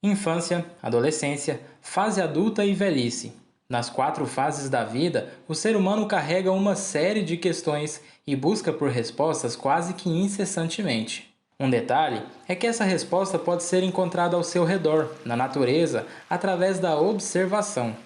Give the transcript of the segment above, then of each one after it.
Infância, adolescência, fase adulta e velhice. Nas 4 fases da vida, o ser humano carrega uma série de questões e busca por respostas quase que incessantemente. Um detalhe é que essa resposta pode ser encontrada ao seu redor, na natureza, através da observação.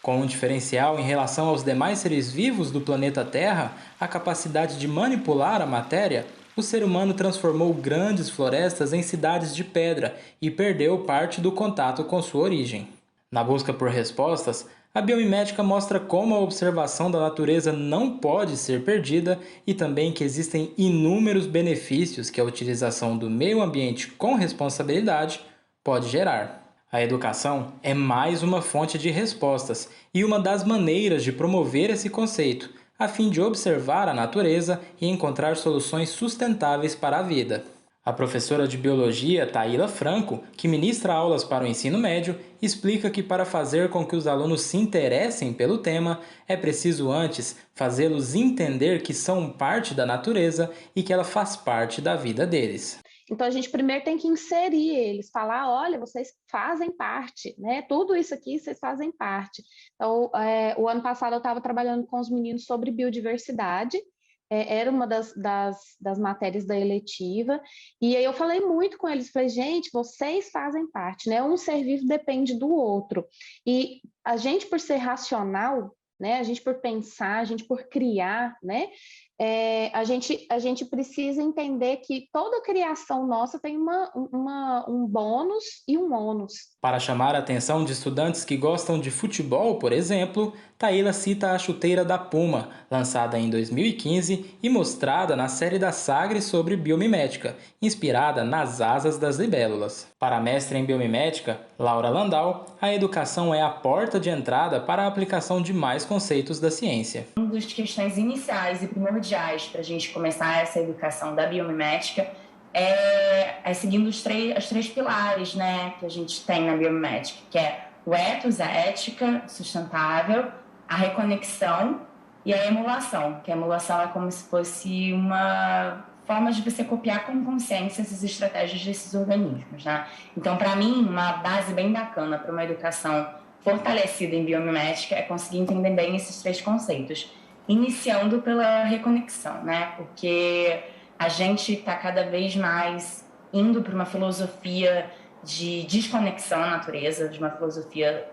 Com um diferencial em relação aos demais seres vivos do planeta Terra, a capacidade de manipular a matéria, o ser humano transformou grandes florestas em cidades de pedra e perdeu parte do contato com sua origem. Na busca por respostas, a biomimética mostra como a observação da natureza não pode ser perdida e também que existem inúmeros benefícios que a utilização do meio ambiente com responsabilidade pode gerar. A educação é mais uma fonte de respostas e uma das maneiras de promover esse conceito, a fim de observar a natureza e encontrar soluções sustentáveis para a vida. A professora de biologia Taíla Franco, que ministra aulas para o ensino médio, explica que para fazer com que os alunos se interessem pelo tema, é preciso antes fazê-los entender que são parte da natureza e que ela faz parte da vida deles. Então a gente primeiro tem que inserir eles, falar, olha, vocês fazem parte, né? Tudo isso aqui vocês fazem parte. Então, o ano passado eu estava trabalhando com os meninos sobre biodiversidade, era uma das matérias da eletiva, e aí eu falei muito com eles, falei, gente, vocês fazem parte, né? Um ser vivo depende do outro. E a gente, por ser racional, né? A gente por pensar, a gente por criar, né? A gente precisa entender que toda criação nossa tem um bônus e um ônus. Para chamar a atenção de estudantes que gostam de futebol, por exemplo, Taíla cita a chuteira da Puma, lançada em 2015 e mostrada na série da Sagres sobre biomimética, inspirada nas asas das libélulas. Para a mestra em biomimética, Laura Landau, a educação é a porta de entrada para a aplicação de mais conceitos da ciência. Uma das questões iniciais e primordiais para a gente começar essa educação da biomimética é seguindo os três pilares, né, que a gente tem na biomimética, que é o ethos, a ética sustentável, a reconexão e a emulação, que a emulação é como se fosse uma forma de você copiar com consciência essas estratégias desses organismos, né? Então, para mim, uma base bem bacana para uma educação fortalecida em biomimética é conseguir entender bem esses 3 conceitos, iniciando pela reconexão, né? Porque a gente está cada vez mais indo para uma filosofia de desconexão à natureza, de uma filosofia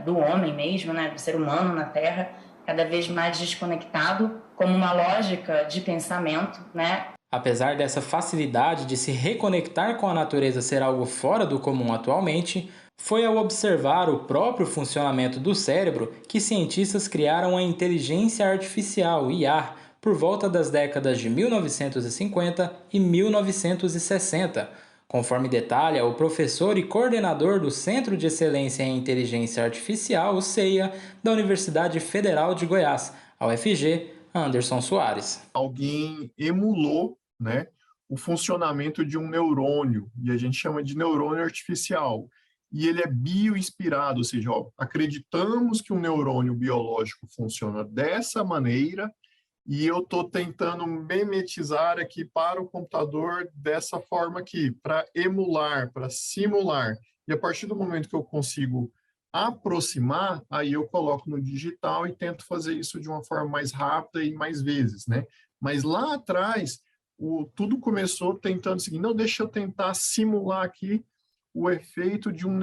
do homem mesmo, né? Do ser humano na Terra, cada vez mais desconectado, como uma lógica de pensamento, né? Apesar dessa facilidade de se reconectar com a natureza ser algo fora do comum atualmente, foi ao observar o próprio funcionamento do cérebro que cientistas criaram a inteligência artificial, IA, por volta das décadas de 1950 e 1960, conforme detalha o professor e coordenador do Centro de Excelência em Inteligência Artificial, o CEIA, da Universidade Federal de Goiás, a UFG, Anderson Soares. Alguém emulou, né, o funcionamento de um neurônio, e a gente chama de neurônio artificial. E ele é bioinspirado, ou seja, acreditamos que um neurônio biológico funciona dessa maneira, e eu estou tentando memetizar aqui para o computador dessa forma aqui, para emular, para simular. E a partir do momento que eu consigo aproximar, aí eu coloco no digital e tento fazer isso de uma forma mais rápida e mais vezes, né? Mas lá atrás, tudo começou tentando o seguinte, não, deixa eu tentar simular aqui o efeito de um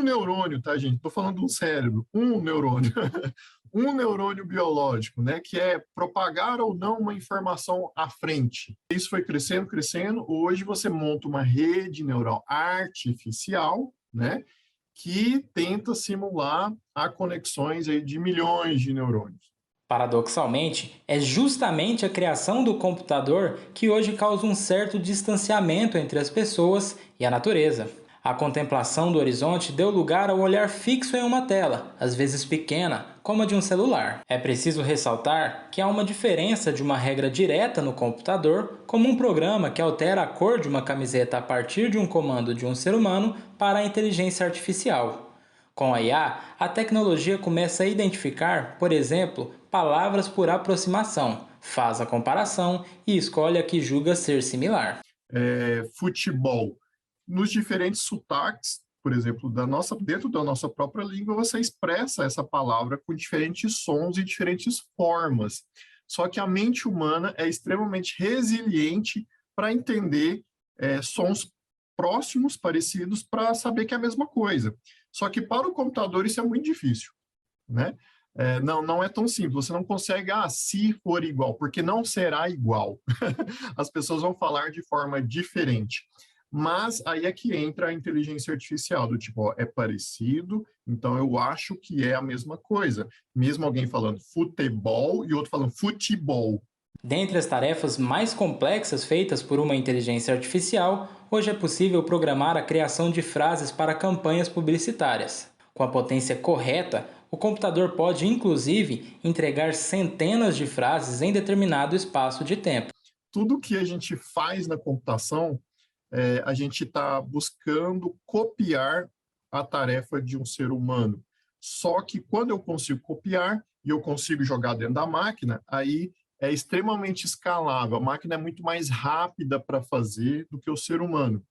neurônio, tá, gente? Estou falando do cérebro, um neurônio. Um neurônio biológico, né, que é propagar ou não uma informação à frente. Isso foi crescendo, crescendo. Hoje você monta uma rede neural artificial, né, que tenta simular a conexões aí de milhões de neurônios. Paradoxalmente, é justamente a criação do computador que hoje causa um certo distanciamento entre as pessoas e a natureza. A contemplação do horizonte deu lugar ao olhar fixo em uma tela, às vezes pequena, como a de um celular. É preciso ressaltar que há uma diferença de uma regra direta no computador, como um programa que altera a cor de uma camiseta a partir de um comando de um ser humano, para a inteligência artificial. Com a IA, a tecnologia começa a identificar, por exemplo, palavras por aproximação, faz a comparação e escolhe a que julga ser similar. Futebol. Nos diferentes sotaques, por exemplo, dentro da nossa própria língua, você expressa essa palavra com diferentes sons e diferentes formas. Só que a mente humana é extremamente resiliente para entender sons próximos, parecidos, para saber que é a mesma coisa. Só que para o computador isso é muito difícil, né? Não é tão simples, você não consegue, se for igual, porque não será igual. As pessoas vão falar de forma diferente. Mas aí é que entra a inteligência artificial, do tipo, é parecido, então eu acho que é a mesma coisa. Mesmo alguém falando futebol e outro falando futebol. Dentre as tarefas mais complexas feitas por uma inteligência artificial, hoje é possível programar a criação de frases para campanhas publicitárias. Com a potência correta, o computador pode, inclusive, entregar centenas de frases em determinado espaço de tempo. Tudo que a gente faz na computação, a gente está buscando copiar a tarefa de um ser humano. Só que quando eu consigo copiar e eu consigo jogar dentro da máquina, aí é extremamente escalável. A máquina é muito mais rápida para fazer do que o ser humano.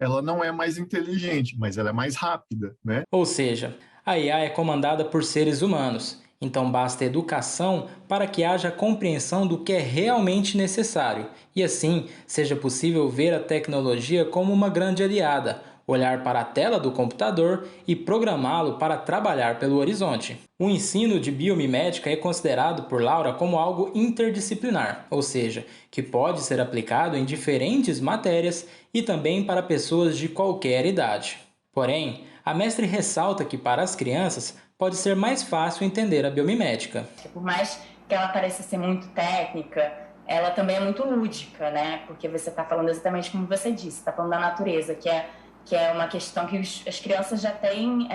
Ela não é mais inteligente, mas ela é mais rápida, né? Ou seja, a IA é comandada por seres humanos, então basta educação para que haja compreensão do que é realmente necessário e assim seja possível ver a tecnologia como uma grande aliada, olhar para a tela do computador e programá-lo para trabalhar pelo horizonte. O ensino de biomimética é considerado por Laura como algo interdisciplinar, ou seja, que pode ser aplicado em diferentes matérias e também para pessoas de qualquer idade. Porém, a mestre ressalta que para as crianças pode ser mais fácil entender a biomimética. Por mais que ela pareça ser muito técnica, ela também é muito lúdica, né? Porque você está falando exatamente como você disse, está falando da natureza, que é uma questão que as crianças já têm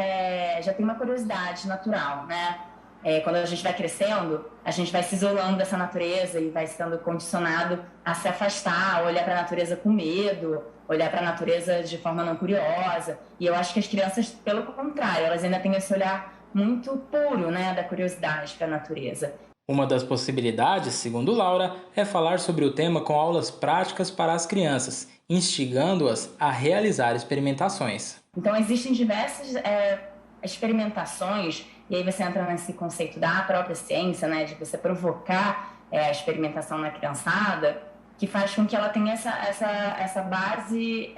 uma curiosidade natural, né? Quando a gente vai crescendo, a gente vai se isolando dessa natureza e vai sendo condicionado a se afastar, a olhar para a natureza com medo, olhar para a natureza de forma não curiosa. E eu acho que as crianças, pelo contrário, elas ainda têm esse olhar muito puro, né, da curiosidade para a natureza. Uma das possibilidades, segundo Laura, é falar sobre o tema com aulas práticas para as crianças, instigando-as a realizar experimentações. Então, existem diversas experimentações, e aí você entra nesse conceito da própria ciência, né, de você provocar a experimentação na criançada, que faz com que ela tenha essa base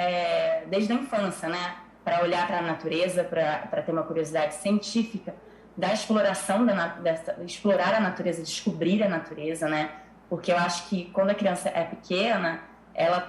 desde a infância, né, para olhar para a natureza, para ter uma curiosidade científica da exploração explorar a natureza, descobrir a natureza, né? Porque eu acho que quando a criança é pequena, ela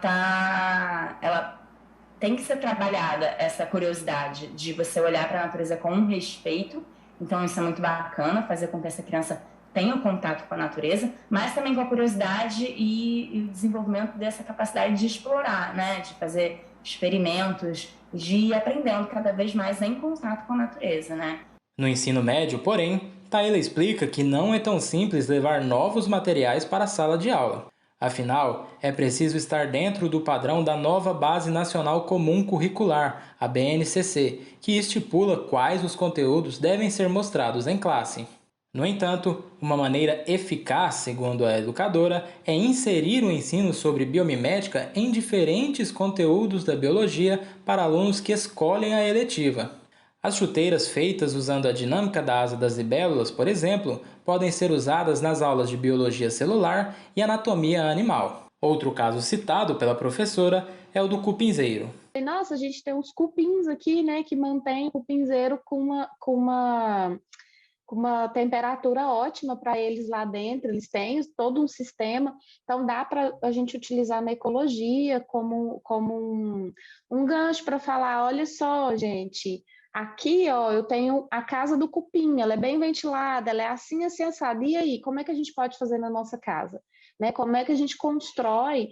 tem que ser trabalhada essa curiosidade de você olhar para a natureza com um respeito. Então isso é muito bacana, fazer com que essa criança tenha o contato com a natureza, mas também com a curiosidade e o desenvolvimento dessa capacidade de explorar, né? De fazer experimentos, de ir aprendendo cada vez mais em contato com a natureza, né? No ensino médio, porém, Taylor explica que não é tão simples levar novos materiais para a sala de aula. Afinal, é preciso estar dentro do padrão da nova Base Nacional Comum Curricular, a BNCC, que estipula quais os conteúdos devem ser mostrados em classe. No entanto, uma maneira eficaz, segundo a educadora, é inserir o ensino sobre biomimética em diferentes conteúdos da biologia para alunos que escolhem a eletiva. As chuteiras feitas usando a dinâmica da asa das libélulas, por exemplo, podem ser usadas nas aulas de biologia celular e anatomia animal. Outro caso citado pela professora é o do cupinzeiro. Nossa, a gente tem uns cupins aqui, né, que mantém o cupinzeiro com uma temperatura ótima para eles lá dentro, eles têm todo um sistema, então dá para a gente utilizar na ecologia como um gancho para falar, olha só, gente, aqui, ó, eu tenho a casa do cupim, ela é bem ventilada, ela é assim, assim, assada. E aí, como é que a gente pode fazer na nossa casa? Né? Como é que a gente constrói,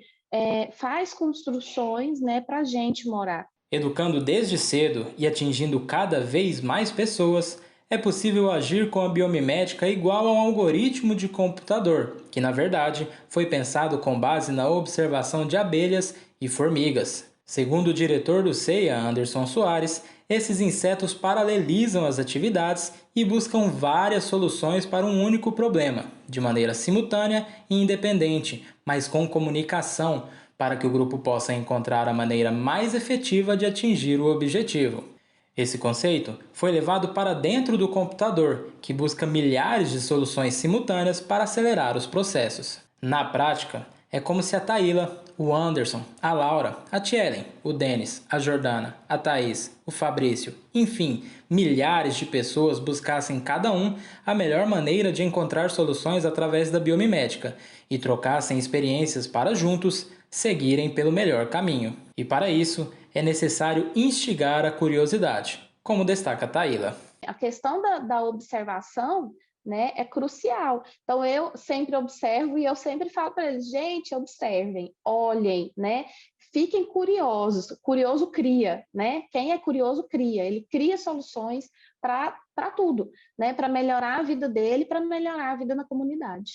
faz construções, né, para a gente morar? Educando desde cedo e atingindo cada vez mais pessoas, é possível agir com a biomimética igual a um algoritmo de computador, que na verdade foi pensado com base na observação de abelhas e formigas. Segundo o diretor do CEA, Anderson Soares, esses insetos paralelizam as atividades e buscam várias soluções para um único problema, de maneira simultânea e independente, mas com comunicação, para que o grupo possa encontrar a maneira mais efetiva de atingir o objetivo. Esse conceito foi levado para dentro do computador, que busca milhares de soluções simultâneas para acelerar os processos. Na prática, é como se a Taíla, o Anderson, a Laura, a Tchellen, o Denis, a Jordana, a Thaís, o Fabrício, enfim, milhares de pessoas buscassem cada um a melhor maneira de encontrar soluções através da biomimética e trocassem experiências para juntos seguirem pelo melhor caminho. E para isso, é necessário instigar a curiosidade, como destaca a Taíla. A questão da observação, né, é crucial. Então, eu sempre observo e eu sempre falo para eles, gente, observem, olhem, né? Fiquem curiosos. Curioso cria, né? Quem é curioso cria. Ele cria soluções para tudo, né? Para melhorar a vida dele, para melhorar a vida na comunidade.